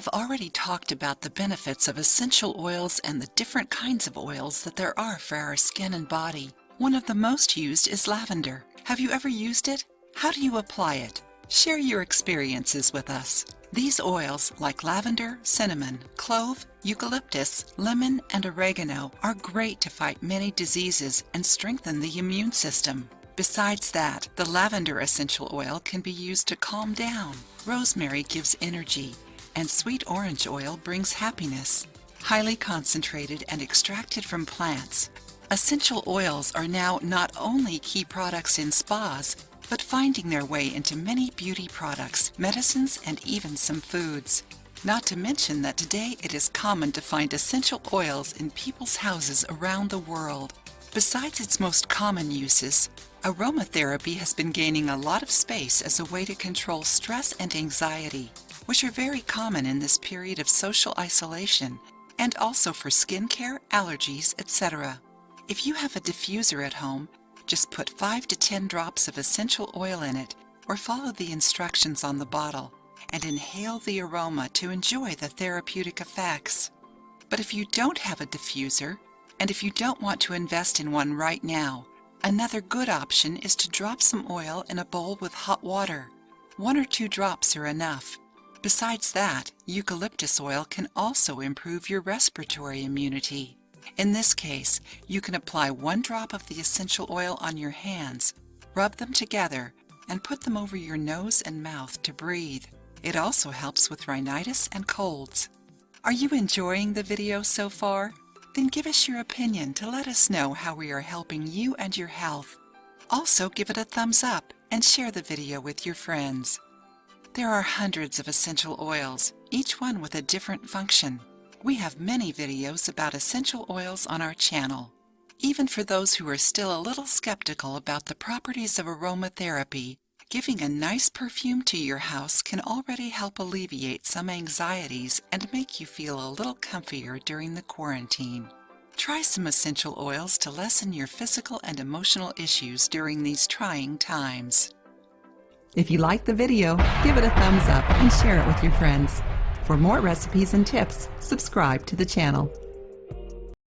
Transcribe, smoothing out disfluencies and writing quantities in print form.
have already talked about the benefits of essential oils and the different kinds of oils that there are for our skin and body. One of the most used is lavender. Have you ever used it? How do you apply it? Share your experiences with us. These oils, like lavender, cinnamon, clove, eucalyptus, lemon, and oregano, are great to fight many diseases and strengthen the immune system. Besides that, the lavender essential oil can be used to calm down. Rosemary gives energy, and sweet orange oil brings happiness. Highly concentrated and extracted from plants, essential oils are now not only key products in spas, but finding their way into many beauty products, medicines, and even some foods. Not to mention that today it is common to find essential oils in people's houses around the world. Besides its most common uses, aromatherapy has been gaining a lot of space as a way to control stress and anxiety, which are very common in this period of social isolation, and also for skincare, allergies, etc. If you have a diffuser at home, just put 5 to 10 drops of essential oil in it, or follow the instructions on the bottle, and inhale the aroma to enjoy the therapeutic effects. But if you don't have a diffuser, and if you don't want to invest in one right now, another good option is to drop some oil in a bowl with hot water. 1 or 2 drops are enough. Besides that, eucalyptus oil can also improve your respiratory immunity. In this case, you can apply 1 drop of the essential oil on your hands, rub them together, and put them over your nose and mouth to breathe. It also helps with rhinitis and colds. Are you enjoying the video so far? Then give us your opinion to let us know how we are helping you and your health. Also, give it a thumbs up and share the video with your friends. There are hundreds of essential oils, each one with a different function. We have many videos about essential oils on our channel. Even for those who are still a little skeptical about the properties of aromatherapy, giving a nice perfume to your house can already help alleviate some anxieties and make you feel a little comfier during the quarantine. Try some essential oils to lessen your physical and emotional issues during these trying times. If you liked the video, give it a thumbs up and share it with your friends. For more recipes and tips, subscribe to the channel.